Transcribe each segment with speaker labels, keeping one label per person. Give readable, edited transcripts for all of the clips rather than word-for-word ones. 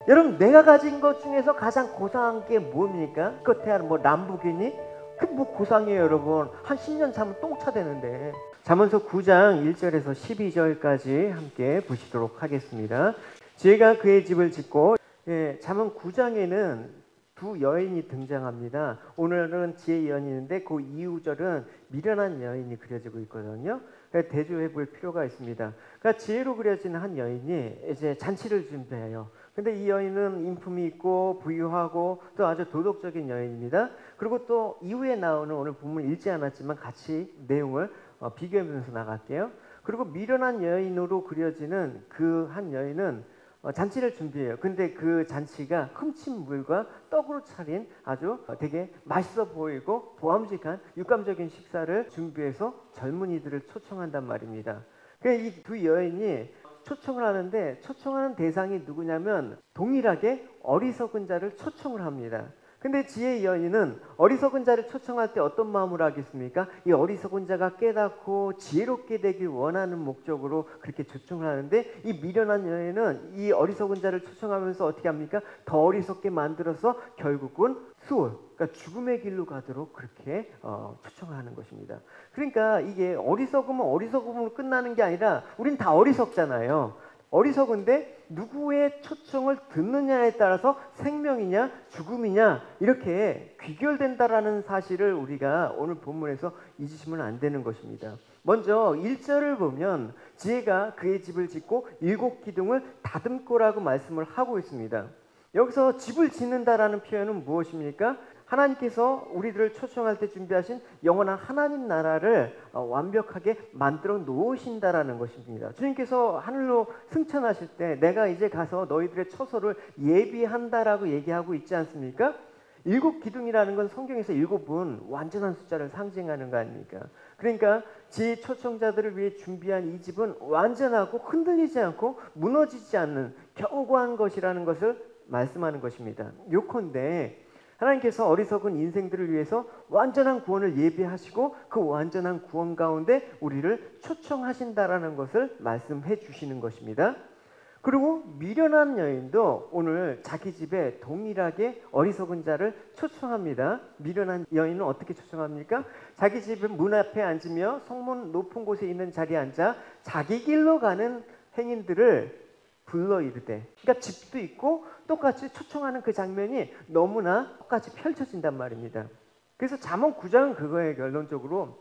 Speaker 1: 여러분, 내가 가진 것 중에서 가장 고상한 게 뭡니까? 끝에 뭐 람보기니? 그 뭐 고상이에요 여러분. 한 10년 차면 똥차 되는데. 잠언서 9장 1절에서 12절까지 함께 보시도록 하겠습니다. 지혜가 그의 집을 짓고, 잠언 9장에는 두 여인이 등장합니다. 오늘은 지혜 여인인데 그 이후절은 미련한 여인이 그려지고 있거든요. 그러니까 대조해 볼 필요가 있습니다. 그러니까 지혜로 그려진 한 여인이 이제 잔치를 준비해요. 근데 이 여인은 인품이 있고 부유하고 또 아주 도덕적인 여인입니다. 그리고 또 이후에 나오는, 오늘 본문 읽지 않았지만 같이 내용을 비교하면서 나갈게요. 그리고 미련한 여인으로 그려지는 그 한 여인은 잔치를 준비해요. 근데 그 잔치가 흠친 물과 떡으로 차린 아주 되게 맛있어 보이고 보암직한 육감적인 식사를 준비해서 젊은이들을 초청한단 말입니다. 이 두 여인이 초청을 하는데, 초청하는 대상이 누구냐면 동일하게 어리석은 자를 초청을 합니다. 근데 지혜의 여인은 어리석은 자를 초청할 때 어떤 마음으로 하겠습니까? 이 어리석은 자가 깨닫고 지혜롭게 되길 원하는 목적으로 그렇게 초청을 하는데, 이 미련한 여인은 이 어리석은 자를 초청하면서 어떻게 합니까? 더 어리석게 만들어서 결국은 수월, 그러니까 죽음의 길로 가도록 그렇게 초청하는 것입니다. 그러니까 이게 어리석으면 어리석음으로 끝나는 게 아니라, 우린 다 어리석잖아요. 어리석은데 누구의 초청을 듣느냐에 따라서 생명이냐 죽음이냐 이렇게 귀결된다라는 사실을 우리가 오늘 본문에서 잊으시면 안 되는 것입니다. 먼저 1절을 보면 지혜가 그의 집을 짓고 7 기둥을 다듬고라고 말씀을 하고 있습니다. 여기서 집을 짓는다라는 표현은 무엇입니까? 하나님께서 우리들을 초청할 때 준비하신 영원한 하나님 나라를 완벽하게 만들어 놓으신다라는 것입니다. 주님께서 하늘로 승천하실 때 내가 이제 가서 너희들의 처소를 예비한다라고 얘기하고 있지 않습니까? 7 기둥이라는 건 성경에서 7은 완전한 숫자를 상징하는 거 아닙니까? 그러니까 지 초청자들을 위해 준비한 이 집은 완전하고 흔들리지 않고 무너지지 않는 견고한 것이라는 것을 말씀하는 것입니다. 요컨대 하나님께서 어리석은 인생들을 위해서 완전한 구원을 예비하시고 그 완전한 구원 가운데 우리를 초청하신다라는 것을 말씀해 주시는 것입니다. 그리고 미련한 여인도 오늘 자기 집에 동일하게 어리석은 자를 초청합니다. 미련한 여인은 어떻게 초청합니까? 자기 집 문 앞에 앉으며 성문 높은 곳에 있는 자리에 앉아 자기 길로 가는 행인들을 불러 이르되, 그러니까 집도 있고 똑같이 초청하는 그 장면이 너무나 똑같이 펼쳐진단 말입니다. 그래서 잠언 9장은 그거예요. 결론적으로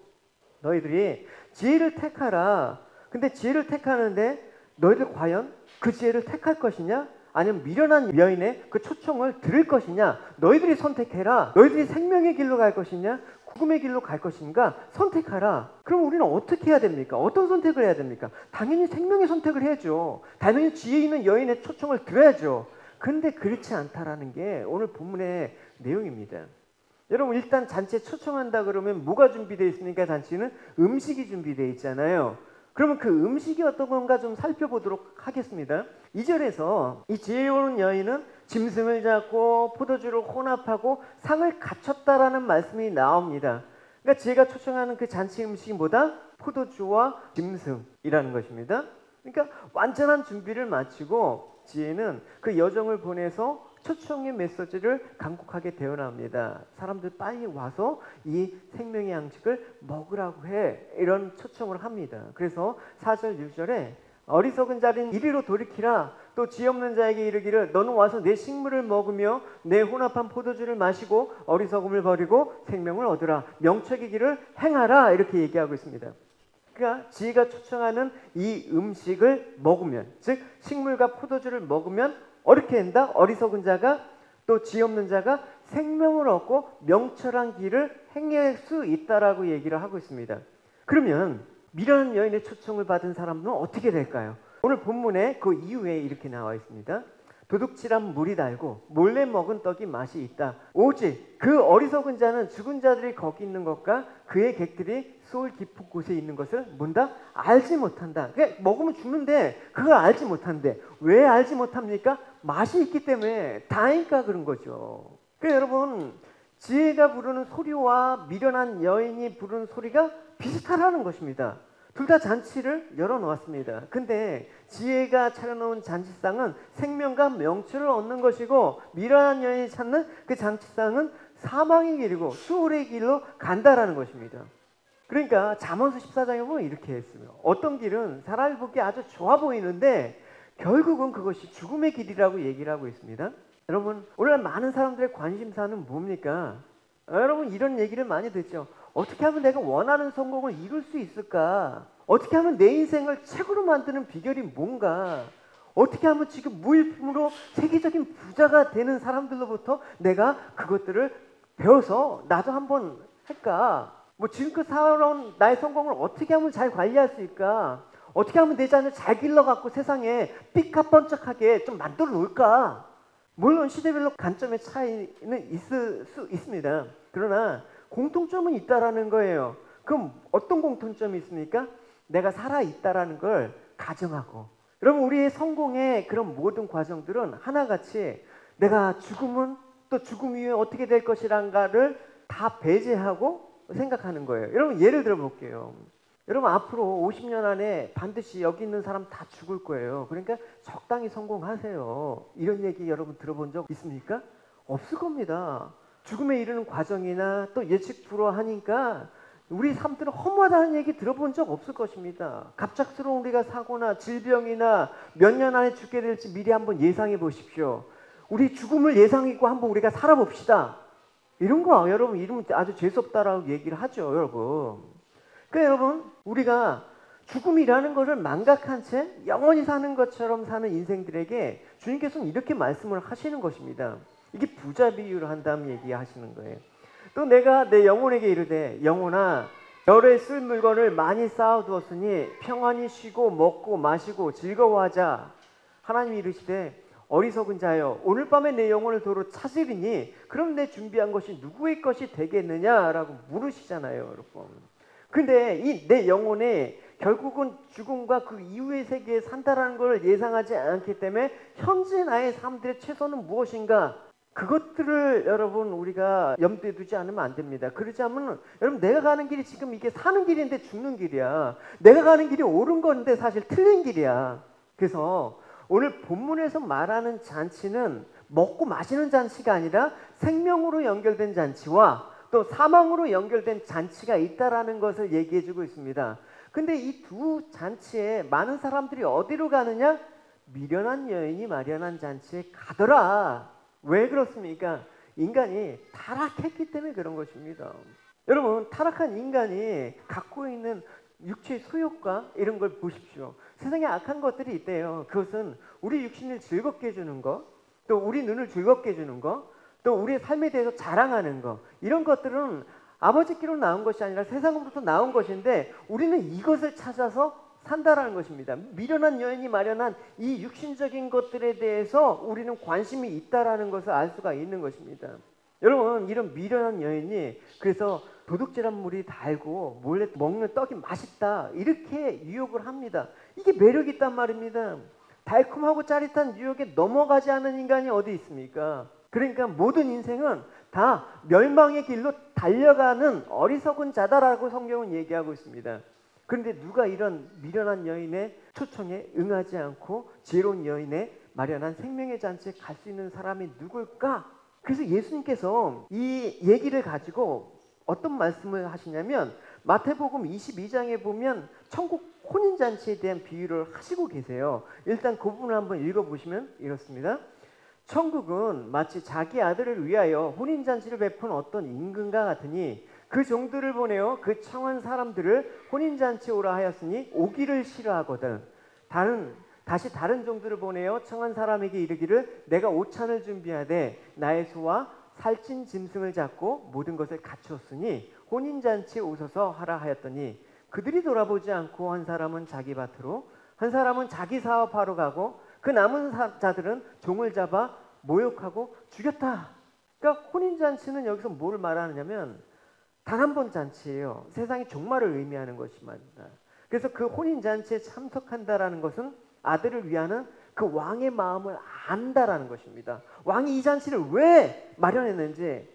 Speaker 1: 너희들이 지혜를 택하라. 근데 지혜를 택하는데 너희들 과연 그 지혜를 택할 것이냐? 아니면 미련한 여인의 그 초청을 들을 것이냐? 너희들이 선택해라. 너희들이 생명의 길로 갈 것이냐? 죽음의 길로 갈 것인가? 선택하라. 그럼 우리는 어떻게 해야 됩니까? 어떤 선택을 해야 됩니까? 당연히 생명의 선택을 해야죠. 당연히 지혜 있는 여인의 초청을 들어야죠. 그런데 그렇지 않다라는 게 오늘 본문의 내용입니다. 여러분, 일단 잔치에 초청한다 그러면 뭐가 준비되어 있습니까? 잔치는 음식이 준비되어 있잖아요. 그러면 그 음식이 어떤 건가 좀 살펴보도록 하겠습니다. 2절에서 이 지혜로운 여인은 짐승을 잡고 포도주를 혼합하고 상을 갖췄다라는 말씀이 나옵니다. 그러니까 지혜가 초청하는 그 잔치 음식이 뭐다? 포도주와 짐승이라는 것입니다. 그러니까 완전한 준비를 마치고 지혜는 그 여정을 보내서 초청의 메시지를 간곡하게 대언합니다. 사람들 빨리 와서 이 생명의 양식을 먹으라고 해. 이런 초청을 합니다. 그래서 4절 6절에 어리석은 자는 이리로 돌이키라. 또 지혜 없는 자에게 이르기를 너는 와서 내 식물을 먹으며 내 혼합한 포도주를 마시고 어리석음을 버리고 생명을 얻으라. 명철의 길을 행하라. 이렇게 얘기하고 있습니다. 그러니까 지혜가 초청하는 이 음식을 먹으면, 즉 식물과 포도주를 먹으면 어떻게 된다? 어리석은 자가 또 지혜 없는 자가 생명을 얻고 명철한 길을 행할 수 있다라고 얘기를 하고 있습니다. 그러면 미련한 여인의 초청을 받은 사람은 어떻게 될까요? 오늘 본문에 그 이후에 이렇게 나와 있습니다. 도둑질한 물이 달고 몰래 먹은 떡이 맛이 있다. 오직 그 어리석은 자는 죽은 자들이 거기 있는 것과 그의 객들이 소울 깊은 곳에 있는 것을 뭔다? 알지 못한다. 그러니까 먹으면 죽는데 그걸 알지 못한대. 왜 알지 못합니까? 맛이 있기 때문에. 다니까 그런 거죠. 그러니까 여러분, 지혜가 부르는 소리와 미련한 여인이 부르는 소리가 비슷하라는 것입니다. 둘 다 잔치를 열어놓았습니다. 근데 지혜가 차려놓은 잔치상은 생명과 명철을 얻는 것이고 미련한 여인이 찾는 그 잔치상은 사망의 길이고 수월의 길로 간다라는 것입니다. 그러니까 잠언서 14장에 보면 이렇게 했으며 어떤 길은 사람이 보기에 아주 좋아 보이는데 결국은 그것이 죽음의 길이라고 얘기를 하고 있습니다. 여러분, 오늘날 많은 사람들의 관심사는 뭡니까? 여러분, 이런 얘기를 많이 듣죠. 어떻게 하면 내가 원하는 성공을 이룰 수 있을까? 어떻게 하면 내 인생을 최고로 만드는 비결이 뭔가? 어떻게 하면 지금 무일품으로 세계적인 부자가 되는 사람들로부터 내가 그것들을 배워서 나도 한번 할까? 뭐 지금껏 살아온 나의 성공을 어떻게 하면 잘 관리할 수 있을까? 어떻게 하면 내 자신을 잘 길러갖고 세상에 삐까뻔쩍하게 좀 만들어 놓을까? 물론 시대별로 관점의 차이는 있을 수 있습니다. 그러나 공통점은 있다라는 거예요. 그럼 어떤 공통점이 있습니까? 내가 살아있다라는 걸 가정하고. 여러분, 우리의 성공의 그런 모든 과정들은 하나같이 내가 죽으면 또 죽음 이후에 어떻게 될 것이란가를 다 배제하고 생각하는 거예요. 여러분, 예를 들어 볼게요. 여러분, 앞으로 50년 안에 반드시 여기 있는 사람 다 죽을 거예요. 그러니까 적당히 성공하세요. 이런 얘기 여러분 들어본 적 있습니까? 없을 겁니다. 죽음에 이르는 과정이나 또 예측 불허하니까 우리 삶들은 허무하다는 얘기 들어본 적 없을 것입니다. 갑작스러운 우리가 사고나 질병이나 몇 년 안에 죽게 될지 미리 한번 예상해 보십시오. 우리 죽음을 예상하고 한번 우리가 살아봅시다. 이런 거 여러분 이러면 아주 재수없다라고 얘기를 하죠, 여러분. 그러니까 여러분, 우리가 죽음이라는 것을 망각한 채 영원히 사는 것처럼 사는 인생들에게 주님께서는 이렇게 말씀을 하시는 것입니다. 이게 부자 비유를 한다면 얘기하시는 거예요. 또 내가 내 영혼에게 이르되 영혼아 열에 쓸 물건을 많이 쌓아두었으니 평안히 쉬고 먹고 마시고 즐거워하자. 하나님이 이르시되 어리석은 자여 오늘 밤에 내 영혼을 도로 찾으리니 그럼 내 준비한 것이 누구의 것이 되겠느냐라고 물으시잖아요, 여러분. 근데 이 내 영혼에 결국은 죽음과 그 이후의 세계에 산다라는 걸 예상하지 않기 때문에 현재 나의 삶들의 최선은 무엇인가? 그것들을 여러분 우리가 염두에 두지 않으면 안 됩니다. 그러지 않으면 여러분 내가 가는 길이 지금 이게 사는 길인데 죽는 길이야. 내가 가는 길이 옳은 건데 사실 틀린 길이야. 그래서 오늘 본문에서 말하는 잔치는 먹고 마시는 잔치가 아니라 생명으로 연결된 잔치와 또 사망으로 연결된 잔치가 있다라는 것을 얘기해주고 있습니다. 근데 이 두 잔치에 많은 사람들이 어디로 가느냐? 미련한 여인이 마련한 잔치에 가더라. 왜 그렇습니까? 인간이 타락했기 때문에 그런 것입니다. 여러분, 타락한 인간이 갖고 있는 육체의 소욕과 이런 걸 보십시오. 세상에 악한 것들이 있대요. 그것은 우리 육신을 즐겁게 해주는 것, 또 우리 눈을 즐겁게 해주는 것, 또 우리의 삶에 대해서 자랑하는 것, 이런 것들은 아버지께로 나온 것이 아니라 세상으로부터 나온 것인데 우리는 이것을 찾아서 산다라는 것입니다. 미련한 여인이 마련한 이 육신적인 것들에 대해서 우리는 관심이 있다라는 것을 알 수가 있는 것입니다. 여러분, 이런 미련한 여인이 그래서 도둑질한 물이 달고 몰래 먹는 떡이 맛있다 이렇게 유혹을 합니다. 이게 매력이 있단 말입니다. 달콤하고 짜릿한 유혹에 넘어가지 않는 인간이 어디 있습니까? 그러니까 모든 인생은 다 멸망의 길로 달려가는 어리석은 자다라고 성경은 얘기하고 있습니다. 그런데 누가 이런 미련한 여인의 초청에 응하지 않고 지혜로운 여인의 마련한 생명의 잔치에 갈 수 있는 사람이 누굴까? 그래서 예수님께서 이 얘기를 가지고 어떤 말씀을 하시냐면 마태복음 22장에 보면 천국 혼인잔치에 대한 비유를 하시고 계세요. 일단 그 부분을 한번 읽어보시면 이렇습니다. 천국은 마치 자기 아들을 위하여 혼인잔치를 베푼 어떤 임금과 같으니 그 종들을 보내어 그 청한 사람들을 혼인잔치에 오라 하였으니 오기를 싫어하거든. 다시 다른 종들을 보내어 청한 사람에게 이르기를 내가 오찬을 준비하되 나의 소와 살찐 짐승을 잡고 모든 것을 갖추었으니 혼인잔치에 오소서 하라 하였더니 그들이 돌아보지 않고 한 사람은 자기 밭으로 한 사람은 자기 사업하러 가고 그 남은 자들은 종을 잡아 모욕하고 죽였다. 그러니까 혼인잔치는 여기서 뭘 말하느냐면 단 한 번 잔치예요. 세상의 종말을 의미하는 것입니다. 그래서 그 혼인잔치에 참석한다라는 것은 아들을 위하는 그 왕의 마음을 안다라는 것입니다. 왕이 이 잔치를 왜 마련했는지,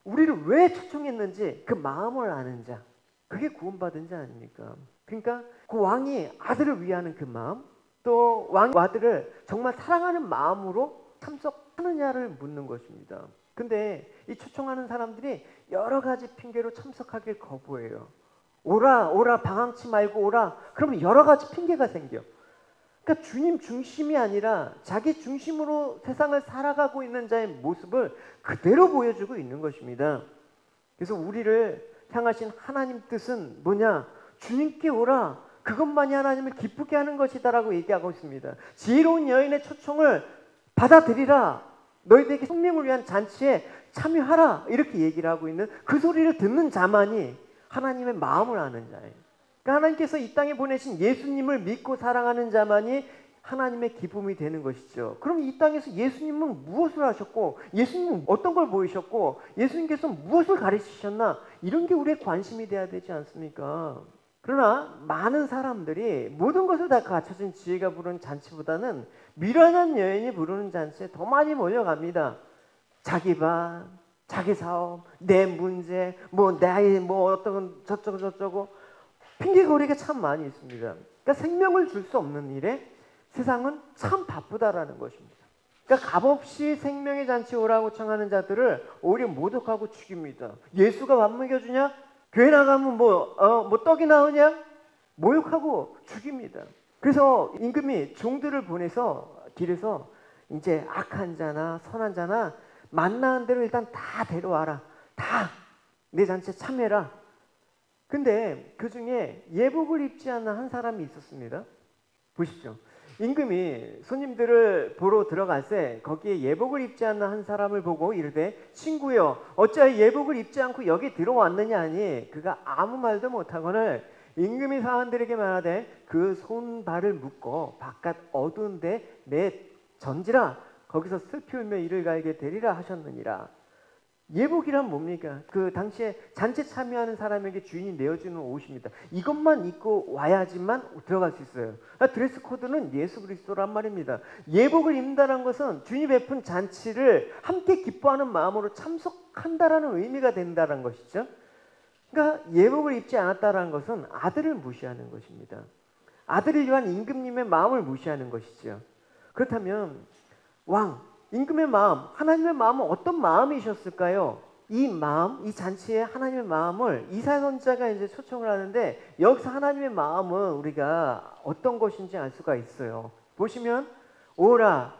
Speaker 1: 우리를 왜 초청했는지 그 마음을 아는 자, 그게 구원받은 자 아닙니까? 그러니까 그 왕이 아들을 위하는 그 마음, 또 왕이 아들을 정말 사랑하는 마음으로 참석하느냐를 묻는 것입니다. 근데 이 초청하는 사람들이 여러 가지 핑계로 참석하길 거부해요. 오라, 오라, 방황치 말고 오라. 그러면 여러 가지 핑계가 생겨. 그러니까 주님 중심이 아니라 자기 중심으로 세상을 살아가고 있는 자의 모습을 그대로 보여주고 있는 것입니다. 그래서 우리를 향하신 하나님 뜻은 뭐냐? 주님께 오라. 그것만이 하나님을 기쁘게 하는 것이다라고 얘기하고 있습니다. 지혜로운 여인의 초청을 받아들이라. 너희들에게 생명을 위한 잔치에 참여하라. 이렇게 얘기를 하고 있는 그 소리를 듣는 자만이 하나님의 마음을 아는 자예요. 그러니까 하나님께서 이 땅에 보내신 예수님을 믿고 사랑하는 자만이 하나님의 기쁨이 되는 것이죠. 그럼 이 땅에서 예수님은 무엇을 하셨고, 예수님은 어떤 걸 보이셨고, 예수님께서 무엇을 가르치셨나, 이런 게 우리의 관심이 돼야 되지 않습니까? 그러나 많은 사람들이 모든 것을 다 갖춰진 지혜가 부르는 잔치보다는 미련한 여인이 부르는 잔치에 더 많이 몰려갑니다. 자기 반, 자기 사업, 내 문제, 뭐 나의 뭐 어떤 저쩌고 핑계거리가 참 많이 있습니다. 그러니까 생명을 줄 수 없는 일에 세상은 참 바쁘다라는 것입니다. 그러니까 값없이 생명의 잔치 오라고 청하는 자들을 오히려 모독하고 죽입니다. 예수가 밥 먹여주냐? 교회 나가면 뭐 떡이 나오냐? 모욕하고 죽입니다. 그래서 임금이 종들을 보내서 길에서 이제 악한 자나 선한 자나 만나는 대로 일단 다 데려와라. 다 내 잔치에 참여해라. 근데 그 중에 예복을 입지 않는 한 사람이 있었습니다. 보십시오. 임금이 손님들을 보러 들어갈 때 거기에 예복을 입지 않는 한 사람을 보고 이르되 친구여 어찌하여 예복을 입지 않고 여기 들어왔느냐 하니 그가 아무 말도 못하거늘 임금이 사람들에게 말하되 그 손발을 묶어 바깥 어두운 데 내 전지라 거기서 슬피 울며 이를 갈게 되리라 하셨느니라. 예복이란 뭡니까? 그 당시에 잔치에 참여하는 사람에게 주인이 내어주는 옷입니다. 이것만 입고 와야지만 들어갈 수 있어요. 드레스 코드는 예수 그리스도란 말입니다. 예복을 입는다는 것은 주님이 베푼 잔치를 함께 기뻐하는 마음으로 참석한다라는 의미가 된다는 것이죠. 그러니까 예복을 입지 않았다는 것은 아들을 무시하는 것입니다. 아들을 위한 임금님의 마음을 무시하는 것이죠. 그렇다면 왕, 임금의 마음, 하나님의 마음은 어떤 마음이셨을까요? 이 마음, 이 잔치에 하나님의 마음을 이사야 선지자가 이제 초청을 하는데 여기서 하나님의 마음은 우리가 어떤 것인지 알 수가 있어요. 보시면 오라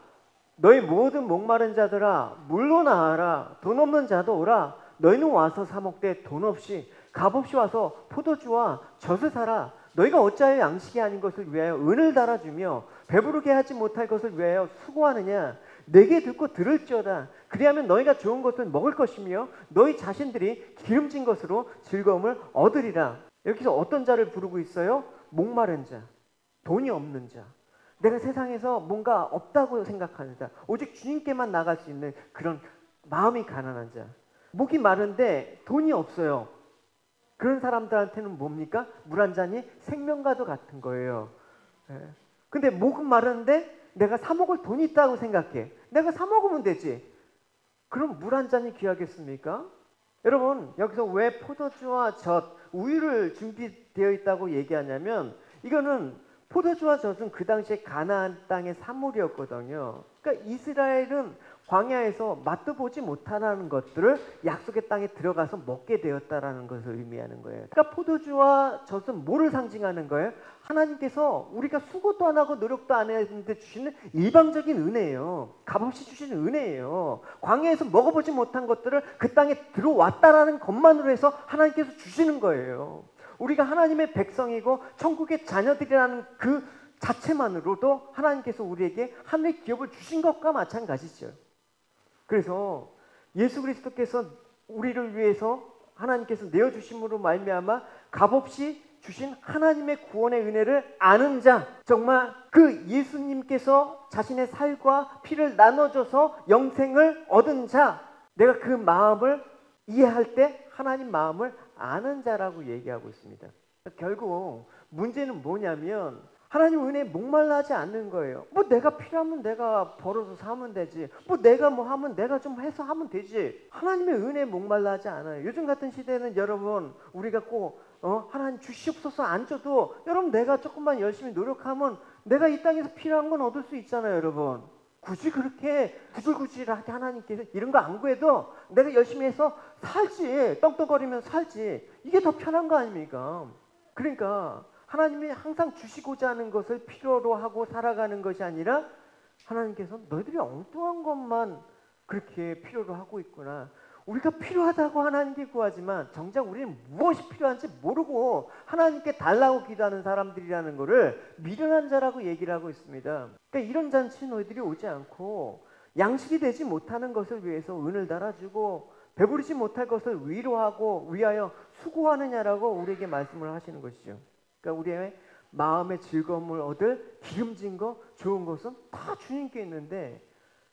Speaker 1: 너희 모든 목마른 자들아 물로 나와라 돈 없는 자도 오라 너희는 와서 사 먹되 돈 없이 값없이 와서 포도주와 젖을 사라 너희가 어찌하여 양식이 아닌 것을 위하여 은을 달아주며 배부르게 하지 못할 것을 위하여 수고하느냐 내게 듣고 들을지어다. 그리하면 너희가 좋은 것을 먹을 것이며 너희 자신들이 기름진 것으로 즐거움을 얻으리라. 여기서 어떤 자를 부르고 있어요? 목마른 자, 돈이 없는 자, 내가 세상에서 뭔가 없다고 생각하는 자, 오직 주님께만 나갈 수 있는 그런 마음이 가난한 자, 목이 마른데 돈이 없어요. 그런 사람들한테는 뭡니까? 물 한 잔이 생명과도 같은 거예요. 근데 목은 마른데 내가 사 먹을 돈이 있다고 생각해. 내가 사 먹으면 되지. 그럼 물 한 잔이 귀하겠습니까? 여러분 여기서 왜 포도주와 젖, 우유를 준비되어 있다고 얘기하냐면 이거는 포도주와 젖은 그 당시에 가나안 땅의 산물이었거든요. 그러니까 이스라엘은 광야에서 맛도 보지 못하는 것들을 약속의 땅에 들어가서 먹게 되었다라는 것을 의미하는 거예요. 그러니까 포도주와 젖은 뭐를 상징하는 거예요? 하나님께서 우리가 수고도 안 하고 노력도 안 했는데 주시는 일방적인 은혜예요. 값없이 주시는 은혜예요. 광야에서 먹어보지 못한 것들을 그 땅에 들어왔다라는 것만으로 해서 하나님께서 주시는 거예요. 우리가 하나님의 백성이고 천국의 자녀들이라는 그 자체만으로도 하나님께서 우리에게 하늘의 기업을 주신 것과 마찬가지죠. 그래서 예수 그리스도께서 우리를 위해서 하나님께서 내어주심으로 말미암아 값없이 주신 하나님의 구원의 은혜를 아는 자, 정말 그 예수님께서 자신의 살과 피를 나눠줘서 영생을 얻은 자, 내가 그 마음을 이해할 때 하나님 마음을 아는 자라고 얘기하고 있습니다. 결국 문제는 뭐냐면 하나님 은혜에 목말라하지 않는 거예요. 뭐 내가 필요하면 내가 벌어서 사면 되지. 뭐 내가 뭐 하면 내가 좀 해서 하면 되지. 하나님의 은혜에 목말라하지 않아요. 요즘 같은 시대는 여러분 우리가 꼭 하나님 주시옵소서 안 줘도 여러분 내가 조금만 열심히 노력하면 내가 이 땅에서 필요한 건 얻을 수 있잖아요, 여러분. 굳이 그렇게 구질구질하게 하나님께서 이런 거 안 구해도 내가 열심히 해서 살지, 떵떵거리면서 살지. 이게 더 편한 거 아닙니까? 그러니까 하나님이 항상 주시고자 하는 것을 필요로 하고 살아가는 것이 아니라 하나님께서 너희들이 엉뚱한 것만 그렇게 필요로 하고 있구나. 우리가 필요하다고 하나님께 구하지만 정작 우리는 무엇이 필요한지 모르고 하나님께 달라고 기도하는 사람들이라는 것을 미련한 자라고 얘기를 하고 있습니다. 그러니까 이런 잔치 너희들이 오지 않고 양식이 되지 못하는 것을 위해서 은을 달아주고 배부르지 못할 것을 위로하고 위하여 수고하느냐라고 우리에게 말씀을 하시는 것이죠. 그러니까 우리의 마음의 즐거움을 얻을 기름진 것, 좋은 것은 다 주님께 있는데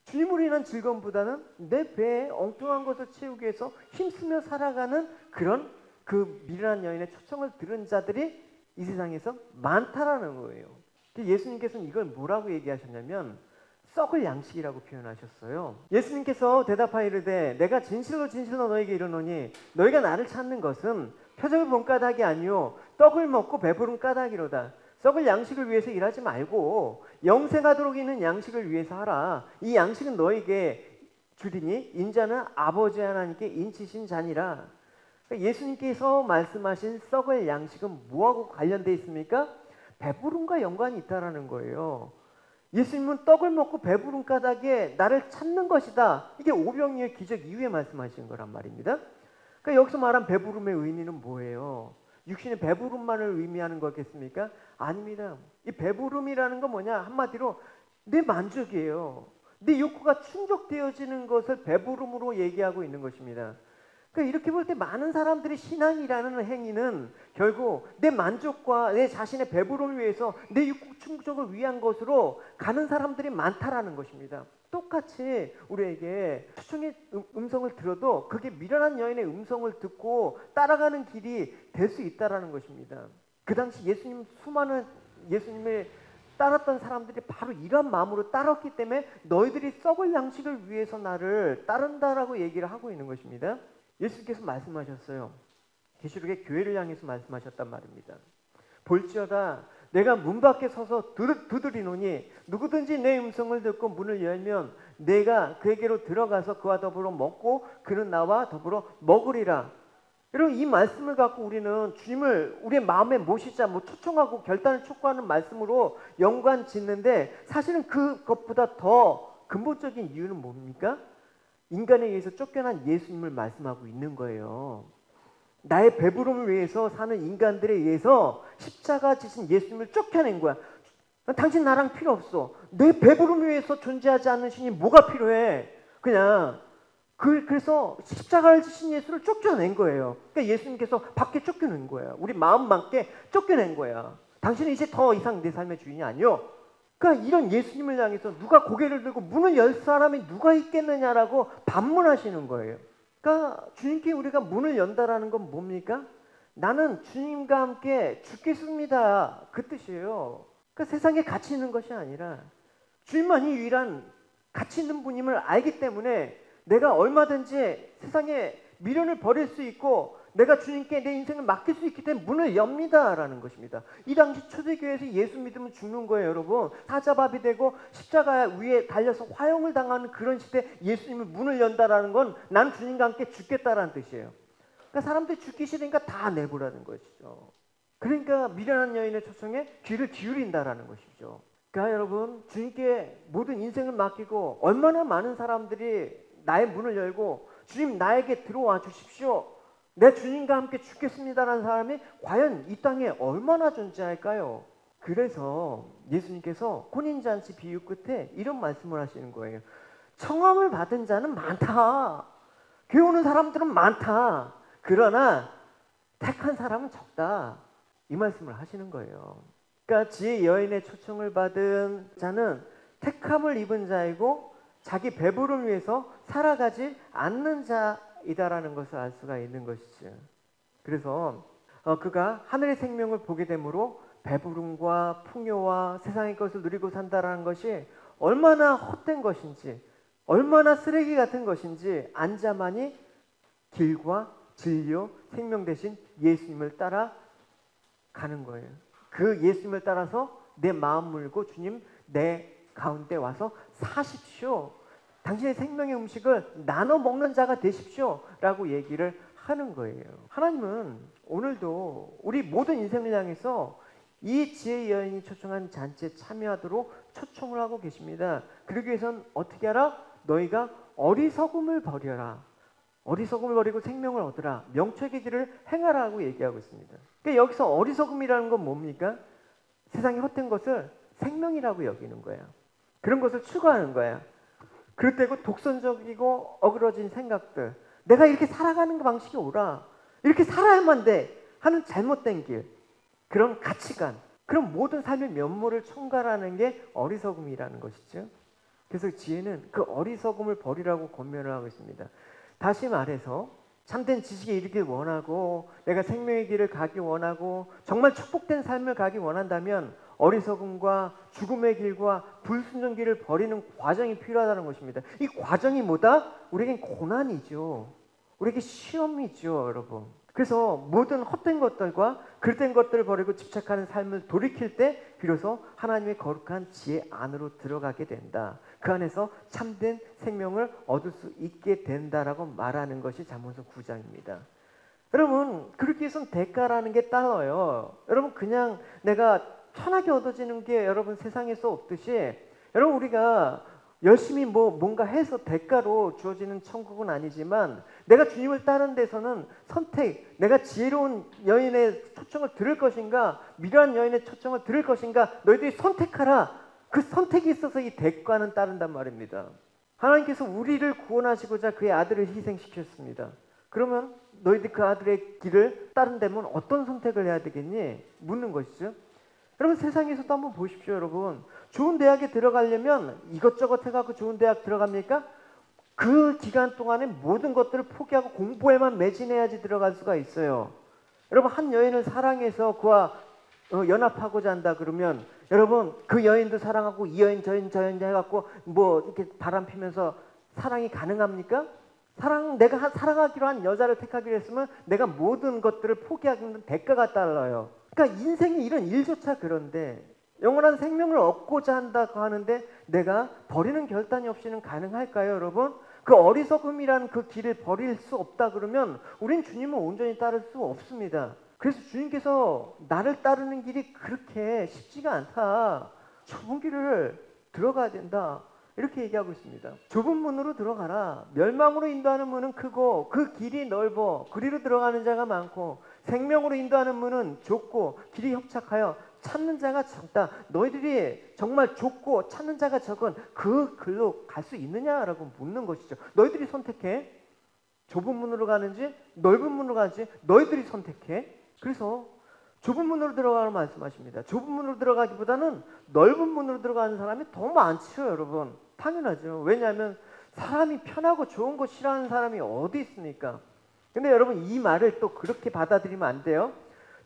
Speaker 1: 주님으로 인한 즐거움보다는 내 배에 엉뚱한 것을 채우기 위해서 힘쓰며 살아가는 그런 그 미련한 여인의 초청을 들은 자들이 이 세상에서 많다라는 거예요. 예수님께서는 이걸 뭐라고 얘기하셨냐면 썩을 양식이라고 표현하셨어요. 예수님께서 대답하이르되 내가 진실로 진실로 너에게 이르노니 너희가 나를 찾는 것은 표적을 본 까닭이 아니요 떡을 먹고 배부른 까닭이로다. 썩을 양식을 위해서 일하지 말고 영생하도록 있는 양식을 위해서 하라. 이 양식은 너에게 주리니 인자는 아버지 하나님께 인치신 자니라. 예수님께서 말씀하신 썩을 양식은 뭐하고 관련되어 있습니까? 배부름과 연관이 있다라는 거예요. 예수님은 떡을 먹고 배부른 까닭에 나를 찾는 것이다. 이게 오병이의 기적 이후에 말씀하신 거란 말입니다. 그러니까 여기서 말한 배부름의 의미는 뭐예요? 육신의 배부름만을 의미하는 거겠습니까? 아닙니다. 이 배부름이라는 건 뭐냐? 한마디로 내 만족이에요. 내 욕구가 충족되어지는 것을 배부름으로 얘기하고 있는 것입니다. 그러니까 이렇게 볼 때 많은 사람들이 신앙이라는 행위는 결국 내 만족과 내 자신의 배부름을 위해서 내 욕구 충족을 위한 것으로 가는 사람들이 많다라는 것입니다. 똑같이 우리에게 초청의 음성을 들어도 그게 미련한 여인의 음성을 듣고 따라가는 길이 될 수 있다라는 것입니다. 그 당시 수많은 예수님을 따랐던 사람들이 바로 이런 마음으로 따랐기 때문에 너희들이 썩을 양식을 위해서 나를 따른다라고 얘기를 하고 있는 것입니다. 예수께서 말씀하셨어요. 계시록의 교회를 향해서 말씀하셨단 말입니다. 볼지어다 내가 문 밖에 서서 두드리노니 누구든지 내 음성을 듣고 문을 열면 내가 그에게로 들어가서 그와 더불어 먹고 그는 나와 더불어 먹으리라. 여러분 이 말씀을 갖고 우리는 주님을 우리의 마음에 모시자 초청하고 결단을 촉구하는 말씀으로 연관 짓는데 사실은 그것보다 더 근본적인 이유는 뭡니까? 인간에 의해서 쫓겨난 예수님을 말씀하고 있는 거예요. 나의 배부름을 위해서 사는 인간들에 의해서 십자가 지신 예수님을 쫓겨낸 거야. 당신 나랑 필요 없어. 내 배부름을 위해서 존재하지 않는 신이 뭐가 필요해? 그냥 그래서 십자가를 지신 예수를 쫓겨낸 거예요. 그러니까 예수님께서 밖에 쫓겨낸 거야. 우리 마음밖에 쫓겨낸 거야. 당신은 이제 더 이상 내 삶의 주인이 아니요. 그러니까 이런 예수님을 향해서 누가 고개를 들고 문을 열 사람이 누가 있겠느냐라고 반문하시는 거예요. 그러니까 주님께 우리가 문을 연다라는 건 뭡니까? 나는 주님과 함께 죽겠습니다. 그 뜻이에요. 그러니까 세상에 가치 있는 것이 아니라 주님만이 유일한 가치 있는 분임을 알기 때문에 내가 얼마든지 세상에 미련을 버릴 수 있고 내가 주님께 내 인생을 맡길 수 있기 때문에 문을 엽니다라는 것입니다. 이 당시 초대교회에서 예수 믿으면 죽는 거예요, 여러분. 사자밥이 되고 십자가 위에 달려서 화형을 당하는 그런 시대에 예수님이 문을 연다라는 건 난 주님과 함께 죽겠다라는 뜻이에요. 그러니까 사람들이 죽기 싫으니까 다 내보라는 것이죠. 그러니까 미련한 여인의 초청에 귀를 기울인다라는 것이죠. 그러니까 여러분 주님께 모든 인생을 맡기고 얼마나 많은 사람들이 나의 문을 열고 주님 나에게 들어와 주십시오. 내 주님과 함께 죽겠습니다라는 사람이 과연 이 땅에 얼마나 존재할까요? 그래서 예수님께서 혼인잔치 비유 끝에 이런 말씀을 하시는 거예요. 청함을 받은 자는 많다. 교회 오는 사람들은 많다. 그러나 택한 사람은 적다. 이 말씀을 하시는 거예요. 그러니까 지혜 여인의 초청을 받은 자는 택함을 입은 자이고 자기 배부름을 위해서 살아가지 않는 자이다라는 것을 알 수가 있는 것이죠. 그래서 그가 하늘의 생명을 보게 되므로 배부름과 풍요와 세상의 것을 누리고 산다라는 것이 얼마나 헛된 것인지 얼마나 쓰레기 같은 것인지 앉아만이 길과 진리요 생명 대신 예수님을 따라가는 거예요. 그 예수님을 따라서 내 마음 물고 주님 내 가운데 와서 사십시오. 당신의 생명의 음식을 나눠 먹는 자가 되십시오 라고 얘기를 하는 거예요. 하나님은 오늘도 우리 모든 인생을 향해서 이 지혜의 여인이 초청한 잔치에 참여하도록 초청을 하고 계십니다. 그러기 위해서는 어떻게 하라? 너희가 어리석음을 버려라. 어리석음을 버리고 생명을 얻으라. 명철의 길을 행하라고 얘기하고 있습니다. 그러니까 여기서 어리석음이라는 건 뭡니까? 세상의 헛된 것을 생명이라고 여기는 거예요. 그런 것을 추구하는 거예요. 그럴 때고 독선적이고 어그러진 생각들, 내가 이렇게 살아가는 방식이 옳아, 이렇게 살아야만 돼 하는 잘못된 길, 그런 가치관, 그런 모든 삶의 면모를 총괄하는 게 어리석음이라는 것이죠. 그래서 지혜는 그 어리석음을 버리라고 권면을 하고 있습니다. 다시 말해서 참된 지식에 이르길 원하고 내가 생명의 길을 가기 원하고 정말 축복된 삶을 가기 원한다면 어리석음과 죽음의 길과 불순종 길을 버리는 과정이 필요하다는 것입니다. 이 과정이 뭐다? 우리에겐 고난이죠. 우리에게 시험이죠, 여러분. 그래서 모든 헛된 것들과 그릇된 것들을 버리고 집착하는 삶을 돌이킬 때 비로소 하나님의 거룩한 지혜 안으로 들어가게 된다. 그 안에서 참된 생명을 얻을 수 있게 된다라고 말하는 것이 잠언서 9장입니다. 여러분, 그렇게 해서는 대가라는 게 따라요. 여러분, 그냥 내가 편하게 얻어지는 게 여러분 세상에서 없듯이 여러분 우리가 열심히 뭔가 해서 대가로 주어지는 천국은 아니지만 내가 주님을 따르는 데서는 선택, 내가 지혜로운 여인의 초청을 들을 것인가 미련한 여인의 초청을 들을 것인가 너희들이 선택하라. 그 선택이 있어서 이 대가는 따른단 말입니다. 하나님께서 우리를 구원하시고자 그의 아들을 희생시켰습니다. 그러면 너희들이 그 아들의 길을 따른다면 어떤 선택을 해야 되겠니? 묻는 것이죠. 여러분 세상에서도 한번 보십시오. 여러분 좋은 대학에 들어가려면 이것저것 해갖고 좋은 대학 들어갑니까? 그 기간 동안에 모든 것들을 포기하고 공부에만 매진해야지 들어갈 수가 있어요. 여러분 한 여인을 사랑해서 그와 연합하고자 한다 그러면 여러분 그 여인도 사랑하고 이 여인 저 여인 저 여인 해갖고 뭐 이렇게 바람 피면서 사랑이 가능합니까? 내가 사랑하기로 한 여자를 택하기로 했으면 내가 모든 것들을 포기하기는 대가가 따라요. 그러니까 인생의 이런 일조차 그런데 영원한 생명을 얻고자 한다고 하는데 내가 버리는 결단이 없이는 가능할까요, 여러분? 그 어리석음이라는 그 길을 버릴 수 없다 그러면 우린 주님을 온전히 따를 수 없습니다. 그래서 주님께서 나를 따르는 길이 그렇게 쉽지가 않다. 좁은 길을 들어가야 된다. 이렇게 얘기하고 있습니다. 좁은 문으로 들어가라. 멸망으로 인도하는 문은 크고 그 길이 넓어 그리로 들어가는 자가 많고 생명으로 인도하는 문은 좁고 길이 협착하여 찾는 자가 적다. 너희들이 정말 좁고 찾는 자가 적은 그 길로 갈 수 있느냐라고 묻는 것이죠. 너희들이 선택해. 좁은 문으로 가는지 넓은 문으로 가는지 너희들이 선택해. 그래서 좁은 문으로 들어가라고 말씀하십니다. 좁은 문으로 들어가기보다는 넓은 문으로 들어가는 사람이 더 많죠, 여러분. 당연하죠. 왜냐하면 사람이 편하고 좋은 거 싫어하는 사람이 어디 있습니까? 근데 여러분 이 말을 또 그렇게 받아들이면 안 돼요.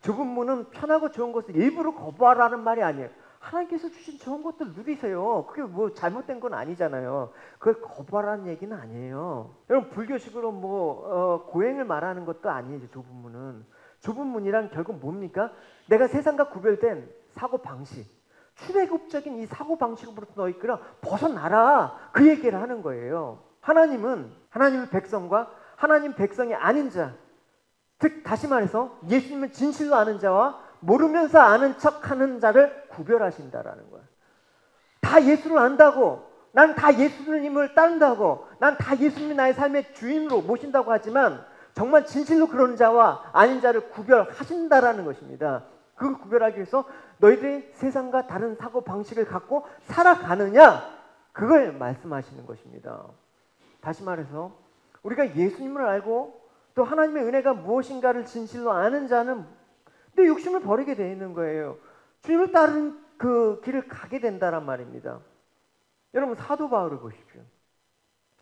Speaker 1: 좁은 문은 편하고 좋은 것을 일부러 거부하라는 말이 아니에요. 하나님께서 주신 좋은 것들 누리세요. 그게 뭐 잘못된 건 아니잖아요. 그걸 거부하라는 얘기는 아니에요. 여러분 불교식으로 고행을 말하는 것도 아니에요. 좁은 문은. 좁은 문이란 결국 뭡니까? 내가 세상과 구별된 사고 방식, 출애굽적인 이 사고 방식으로부터 너희 이끌어 벗어나라. 그 얘기를 하는 거예요. 하나님은 하나님의 백성과 하나님 백성이 아닌 자, 즉 다시 말해서 예수님은 진실로 아는 자와 모르면서 아는 척하는 자를 구별하신다라는 거야. 다 예수를 안다고, 난 다 예수님을 따른다고, 난 다 예수님이 나의 삶의 주인으로 모신다고 하지만 정말 진실로 그런 자와 아닌 자를 구별하신다라는 것입니다. 그걸 구별하기 위해서 너희들이 세상과 다른 사고 방식을 갖고 살아가느냐, 그걸 말씀하시는 것입니다. 다시 말해서 우리가 예수님을 알고 또 하나님의 은혜가 무엇인가를 진실로 아는 자는 내 욕심을 버리게 되어 있는 거예요. 주님을 따르는 그 길을 가게 된다란 말입니다. 여러분 사도 바울을 보십시오.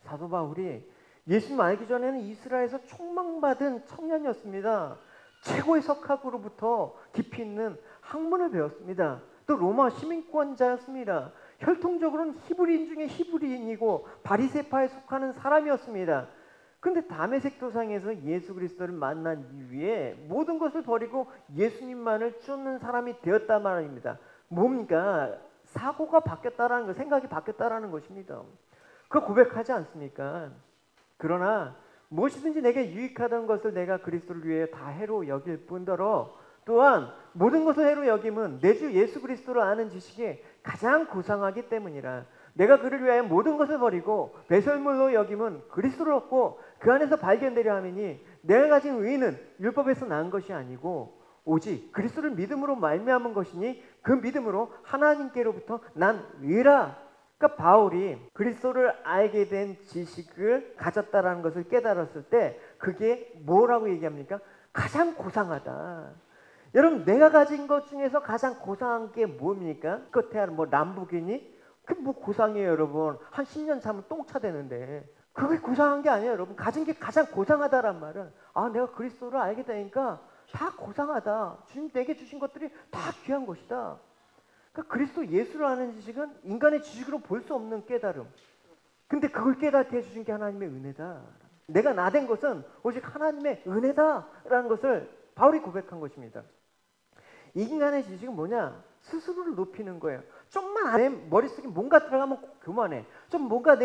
Speaker 1: 사도 바울이 예수님 알기 전에는 이스라엘에서 촉망받은 청년이었습니다. 최고의 석학으로부터 깊이 있는 학문을 배웠습니다. 또 로마 시민권자였습니다. 혈통적으로는 히브리인 중에 히브리인이고 바리새파에 속하는 사람이었습니다. 근데 다메섹 도상에서 예수 그리스도를 만난 이후에 모든 것을 버리고 예수님만을 쫓는 사람이 되었단 말입니다. 뭡니까? 사고가 바뀌었다라는 것, 생각이 바뀌었다라는 것입니다. 그거 고백하지 않습니까? 그러나 무엇이든지 내게 유익하던 것을 내가 그리스도를 위해 다 해로 여길 뿐더러 또한 모든 것을 해로 여김은 내 주 예수 그리스도를 아는 지식이 가장 고상하기 때문이라. 내가 그를 위하여 모든 것을 버리고 배설물로 여김은 그리스도를 얻고 그 안에서 발견되려 함이니 내가 가진 의는 율법에서 난 것이 아니고 오직 그리스도를 믿음으로 말미암은 것이니 그 믿음으로 하나님께로부터 난 의라. 그러니까 바울이 그리스도를 알게 된 지식을 가졌다라는 것을 깨달았을 때 그게 뭐라고 얘기합니까? 가장 고상하다. 여러분, 내가 가진 것 중에서 가장 고상한 게 뭡니까? 끝에 뭐 람보기니? 그게 뭐 고상이에요, 여러분. 한 10년 차면 똥차 되는데. 그게 고상한 게 아니에요, 여러분. 가진 게 가장 고상하다란 말은, 아, 내가 그리스도를 알게 되니까 다 고상하다. 주님 내게 주신 것들이 다 귀한 것이다. 그러니까 그리스도 예수를 아는 지식은 인간의 지식으로 볼 수 없는 깨달음. 근데 그걸 깨닫게 해주신 게 하나님의 은혜다. 내가 나된 것은 오직 하나님의 은혜다라는 것을 바울이 고백한 것입니다. 인간의 지식은 뭐냐? 스스로를 높이는 거예요. 좀만 내 머릿속에 뭔가 들어가면 교만해. 좀 뭔가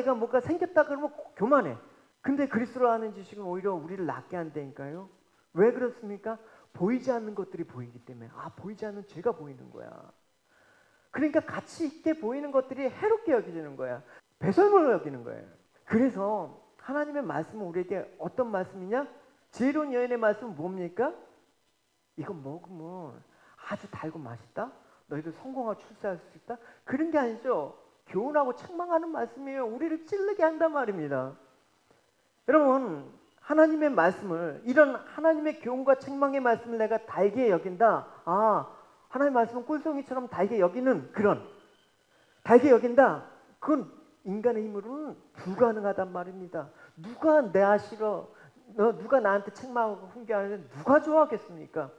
Speaker 1: 생겼다 그러면 교만해. 근데 그리스도를 아는 지식은 오히려 우리를 낮게 한다니까요. 왜 그렇습니까? 보이지 않는 것들이 보이기 때문에. 아, 보이지 않는 죄가 보이는 거야. 그러니까 가치 있게 보이는 것들이 해롭게 여겨지는 거야. 배설물로 여기는 거예요. 그래서 하나님의 말씀은 우리에게 어떤 말씀이냐? 지혜로운 여인의 말씀은 뭡니까? 이거 먹으면 아주 달고 맛있다? 너희들 성공하고 출세할 수 있다? 그런 게 아니죠. 교훈하고 책망하는 말씀이에요. 우리를 찔르게 한단 말입니다. 여러분, 하나님의 말씀을, 이런 하나님의 교훈과 책망의 말씀을 내가 달게 여긴다. 아, 하나님의 말씀은 꿀송이처럼 달게 여기는 그런, 달게 여긴다. 그건 인간의 힘으로는 불가능하단 말입니다. 누가 내 싫어, 누가 나한테 책망하고 훈계하는데 누가 좋아하겠습니까?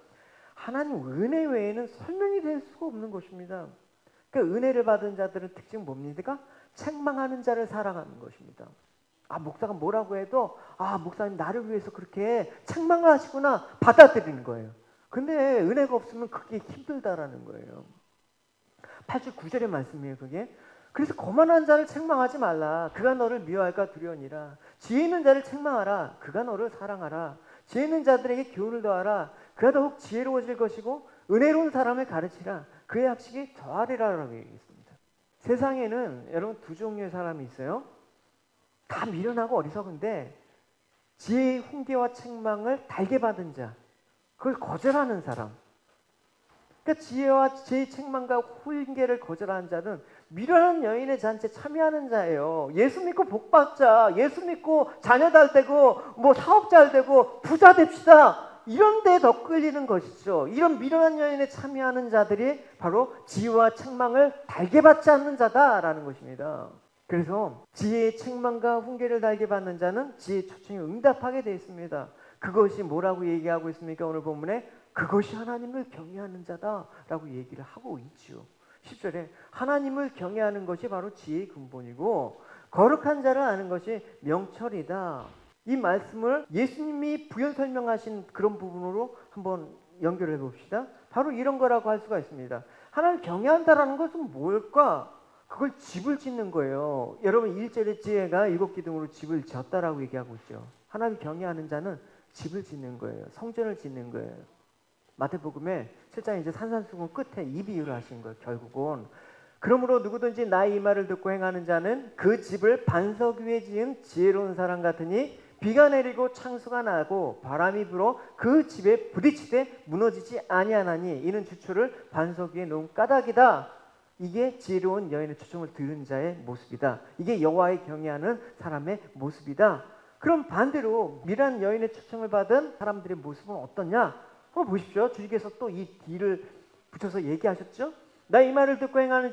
Speaker 1: 하나님 은혜 외에는 설명이 될 수가 없는 것입니다. 그러니까 은혜를 받은 자들의 특징은 뭡니까? 책망하는 자를 사랑하는 것입니다. 아, 목사가 뭐라고 해도 아, 목사님 나를 위해서 그렇게 책망을 하시구나 받아들이는 거예요. 근데 은혜가 없으면 그게 힘들다라는 거예요. 8절 9절의 말씀이에요, 그게. 그래서 거만한 자를 책망하지 말라. 그가 너를 미워할까 두려우니라. 지혜 있는 자를 책망하라. 그가 너를 사랑하라. 지혜 있는 자들에게 교훈을 더하라. 그가 더욱 지혜로워질 것이고 은혜로운 사람을 가르치라. 그의 학식이 더하리라라고 얘기했습니다. 세상에는 여러분 두 종류의 사람이 있어요. 다 미련하고 어리석은데 지혜의 훈계와 책망을 달게 받은 자, 그걸 거절하는 사람. 그러니까 지혜와 지혜의 책망과 훈계를 거절하는 자는 미련한 여인의 잔치에 참여하는 자예요. 예수 믿고 복 받자, 예수 믿고 자녀 잘 되고 뭐 사업 잘 되고 부자 됩시다, 이런 데 더 끌리는 것이죠. 이런 미련한 여인에 참여하는 자들이 바로 지혜와 책망을 달게 받지 않는 자다라는 것입니다. 그래서 지혜의 책망과 훈계를 달게 받는 자는 지혜의 초청에 응답하게 되어 있습니다. 그것이 뭐라고 얘기하고 있습니까? 오늘 본문에 그것이 하나님을 경외하는 자다라고 얘기를 하고 있죠. 10절에 하나님을 경외하는 것이 바로 지혜의 근본이고 거룩한 자를 아는 것이 명철이다. 이 말씀을 예수님이 부연 설명하신 그런 부분으로 한번 연결해 봅시다. 바로 이런 거라고 할 수가 있습니다. 하나님을 경외한다라는 것은 뭘까? 그걸 집을 짓는 거예요. 여러분 1절의 지혜가 7기둥으로 집을 지었다라고 얘기하고 있죠. 하나님을 경외하는 자는 집을 짓는 거예요. 성전을 짓는 거예요. 마태복음에 7장 이제 산산수훈 끝에 이 비유를 하신 거예요. 결국은 그러므로 누구든지 나의 이 말을 듣고 행하는 자는 그 집을 반석 위에 지은 지혜로운 사람 같으니 비가 내리고 창수가 나고 바람이 불어 그 집에 부딪히되 무너지지 아니하나니 이는 주초를 반석 위에 놓은 까닭이다. 이게 지혜로운 여인의 초청을 들은 자의 모습이다. 이게 여호와의 경외하는 사람의 모습이다. 그럼 반대로 미련한 여인의 초청을 받은 사람들의 모습은 어떠냐? 한번 보십시오. 주님께서 또 이 뒤를 붙여서 얘기하셨죠. 나 이 말을 듣고 행하는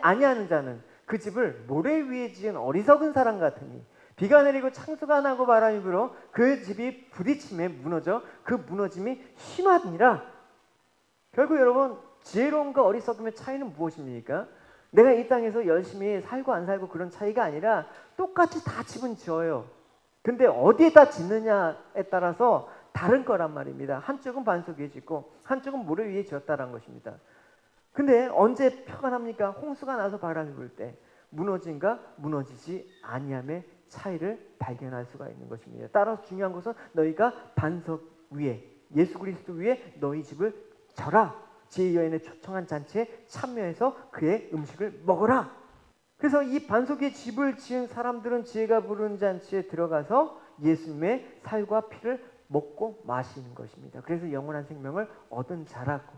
Speaker 1: 아니하는 자는 그 집을 모래 위에 지은 어리석은 사람 같으니 비가 내리고 창수가 나고 바람이 불어 그 집이 부딪힘에 무너져 그 무너짐이 심하니라. 결국 여러분 지혜로움과 어리석음의 차이는 무엇입니까? 내가 이 땅에서 열심히 살고 안 살고 그런 차이가 아니라 똑같이 다 집은 지어요. 근데 어디에다 짓느냐에 따라서 다른 거란 말입니다. 한쪽은 반석 위에 짓고 한쪽은 모래 위에 지었다는 것입니다. 근데 언제 표가 납니까? 홍수가 나서 바람이 불 때 무너진가 무너지지 아니함의 차이를 발견할 수가 있는 것입니다. 따라서 중요한 것은 너희가 반석 위에 예수 그리스도 위에 너희 집을 져라. 지혜 여인의 초청한 잔치에 참여해서 그의 음식을 먹어라. 그래서 이 반석 위에 집을 지은 사람들은 지혜가 부른 잔치에 들어가서 예수님의 살과 피를 먹고 마시는 것입니다. 그래서 영원한 생명을 얻은 자라고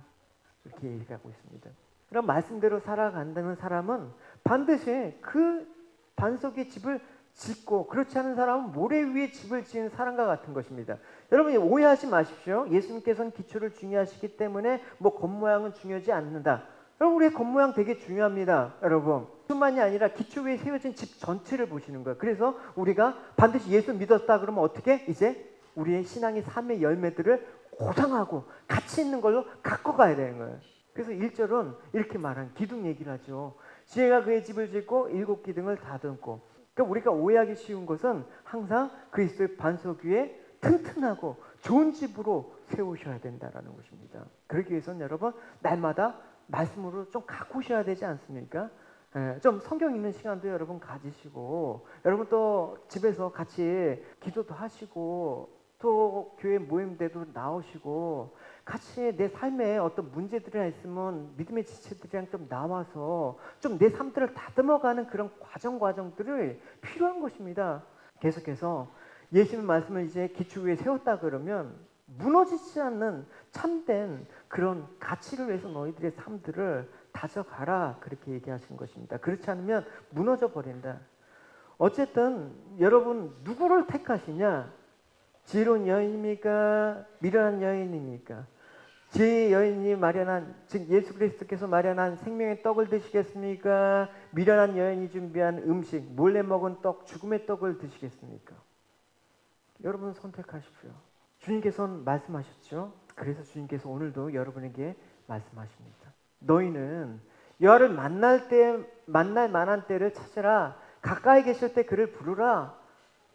Speaker 1: 이렇게 얘기하고 있습니다. 그럼 말씀대로 살아간다는 사람은 반드시 그 반석 위에 집을 짓고, 그렇지 않은 사람은 모래 위에 집을 지은 사람과 같은 것입니다. 여러분 오해하지 마십시오. 예수님께서는 기초를 중요하시기 때문에 뭐 겉모양은 중요하지 않는다. 여러분 우리의 겉모양 되게 중요합니다. 여러분 뿐만이 아니라 기초 위에 세워진 집 전체를 보시는 거예요. 그래서 우리가 반드시 예수 믿었다 그러면 어떻게? 이제 우리의 신앙의 삶의 열매들을 고상하고 가치 있는 걸로 갖고 가야 되는 거예요. 그래서 1절은 이렇게 말한 기둥 얘기를 하죠. 지혜가 그의 집을 짓고 7 기둥을 다듬고. 그러니까 우리가 오해하기 쉬운 것은 항상 그리스도의 반석 위에 튼튼하고 좋은 집으로 세우셔야 된다는 것입니다. 그러기 위해서는 여러분 날마다 말씀으로 좀 가꾸셔야 되지 않습니까? 좀 성경 읽는 시간도 여러분 가지시고, 여러분 또 집에서 같이 기도도 하시고, 또 교회 모임대도 나오시고, 같이 내 삶에 어떤 문제들이나 있으면 믿음의 지체들이랑 좀 나와서 좀 내 삶들을 다듬어가는 그런 과정들을 필요한 것입니다. 계속해서 예수님 말씀을 이제 기초 위에 세웠다 그러면 무너지지 않는 참된 그런 가치를 위해서 너희들의 삶들을 다져가라, 그렇게 얘기하신 것입니다. 그렇지 않으면 무너져 버린다. 어쨌든 여러분 누구를 택하시냐? 지혜로운 여인입니까? 미련한 여인입니까? 지혜의 여인이 마련한, 즉 예수 그리스도께서 마련한 생명의 떡을 드시겠습니까? 미련한 여인이 준비한 음식, 몰래 먹은 떡, 죽음의 떡을 드시겠습니까? 여러분 선택하십시오. 주님께서는 말씀하셨죠. 그래서 주님께서 오늘도 여러분에게 말씀하십니다. 너희는 여호와를 만날 만한 때를 찾으라. 가까이 계실 때 그를 부르라.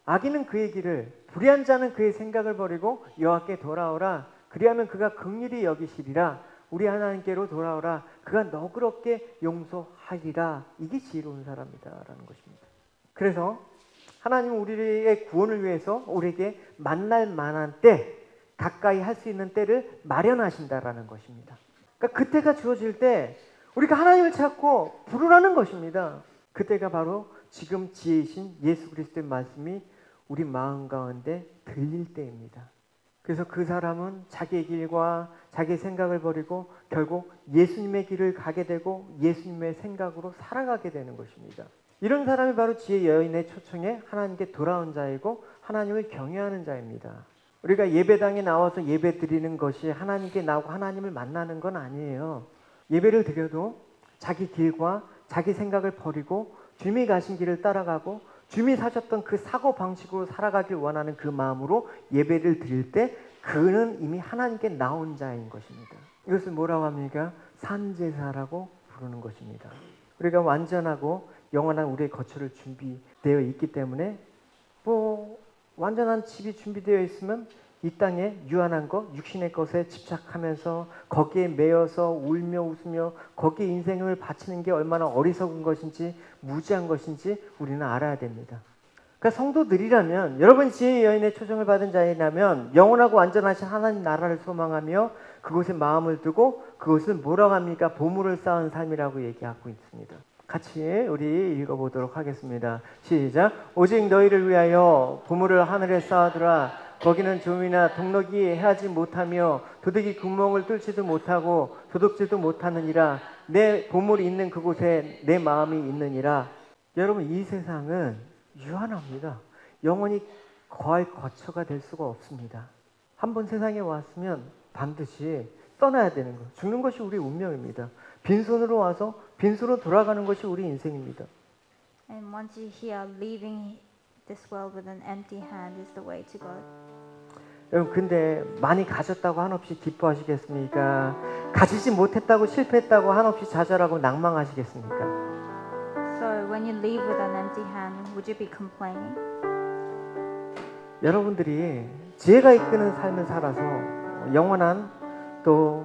Speaker 1: 악인은 그의 길을, 불의한 자는 그의 생각을 버리고 여호와께 돌아오라. 그리하면 그가 긍휼히 여기시리라. 우리 하나님께로 돌아오라. 그가 너그럽게 용서하리라. 이게 지혜로운 사람이다라는 것입니다. 그래서 하나님은 우리의 구원을 위해서 우리에게 만날 만한 때, 가까이 할 수 있는 때를 마련하신다라는 것입니다. 그러니까 그때가 주어질 때 우리가 하나님을 찾고 부르라는 것입니다. 그때가 바로 지금 지혜이신 예수 그리스도의 말씀이 우리 마음 가운데 들릴 때입니다. 그래서 그 사람은 자기의 길과 자기의 생각을 버리고 결국 예수님의 길을 가게 되고 예수님의 생각으로 살아가게 되는 것입니다. 이런 사람이 바로 지혜 여인의 초청에 하나님께 돌아온 자이고 하나님을 경외하는 자입니다. 우리가 예배당에 나와서 예배 드리는 것이 하나님께 나오고 하나님을 만나는 건 아니에요. 예배를 드려도 자기 길과 자기 생각을 버리고 주님이 가신 길을 따라가고 주님이 사셨던 그 사고방식으로 살아가길 원하는 그 마음으로 예배를 드릴 때 그는 이미 하나님께 나온 자인 것입니다. 이것을 뭐라고 합니까? 산제사라고 부르는 것입니다. 우리가 완전하고 영원한 우리의 거처를 준비되어 있기 때문에 완전한 집이 준비되어 있으면 이 땅에 유한한 것, 육신의 것에 집착하면서 거기에 매여서 울며 웃으며 거기에 인생을 바치는 게 얼마나 어리석은 것인지 무지한 것인지 우리는 알아야 됩니다. 그러니까 성도들이라면, 여러분 지혜의 여인의 초청을 받은 자이라면 영원하고 완전하신 하나님 나라를 소망하며 그곳에 마음을 두고 그것을 뭐라고 합니까? 보물을 쌓은 삶이라고 얘기하고 있습니다. 같이 우리 읽어보도록 하겠습니다. 시작. 오직 너희를 위하여 보물을 하늘에 쌓아두라. 거기는 좀이나 동력이 해하지 못하며 도둑이 구멍을 뚫지도 못하고 도둑질도 못하느니라. 내 보물이 있는 그곳에 내 마음이 있느니라. 여러분 이 세상은 유한합니다. 영원히 거할 거처가 될 수가 없습니다. 한번 세상에 왔으면 반드시 떠나야 되는 것, 죽는 것이 우리 운명입니다. 빈손으로 와서 빈손으로 돌아가는 것이 우리 인생입니다.
Speaker 2: And once you hear leaving this world with an empty hand is the way to God.
Speaker 1: 여러분 근데 많이 가졌다고 한없이 기뻐하시겠습니까? 가지지 못했다고 실패했다고 한없이 좌절하고 낭망하시겠습니까?
Speaker 2: So when you leave with an empty hand, would you be complaining?
Speaker 1: 여러분들이 지혜가 이끄는 삶을 살아서 영원한 또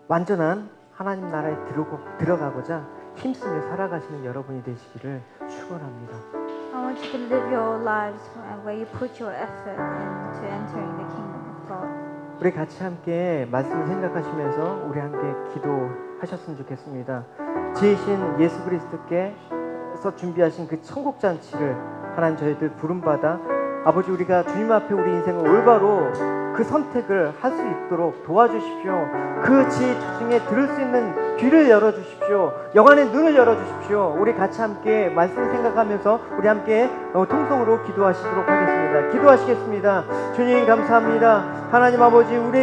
Speaker 1: 완전한 하나님 나라에 들어가고자 힘쓰며 살아가시는 여러분이 되시기를 축원합니다.
Speaker 2: I want you to live your lives where you put your effort into entering the kingdom of God.
Speaker 1: 우리 같이 함께 말씀을 생각하시면서 우리 함께 기도하셨으면 좋겠습니다. 지으신 예수 그리스도께서 준비하신 그 천국 잔치를 하나님 저희들 부름받아 아버지 우리가 주님 앞에 우리 인생을 올바로 그 선택을 할 수 있도록 도와주십시오. 그 지혜 중에 들을 수 있는 귀를 열어주십시오. 영안의 눈을 열어주십시오. 우리 같이 함께 말씀 생각하면서 우리 함께 통성으로 기도하시도록 하겠습니다. 기도하시겠습니다. 주님 감사합니다. 하나님 아버지 우리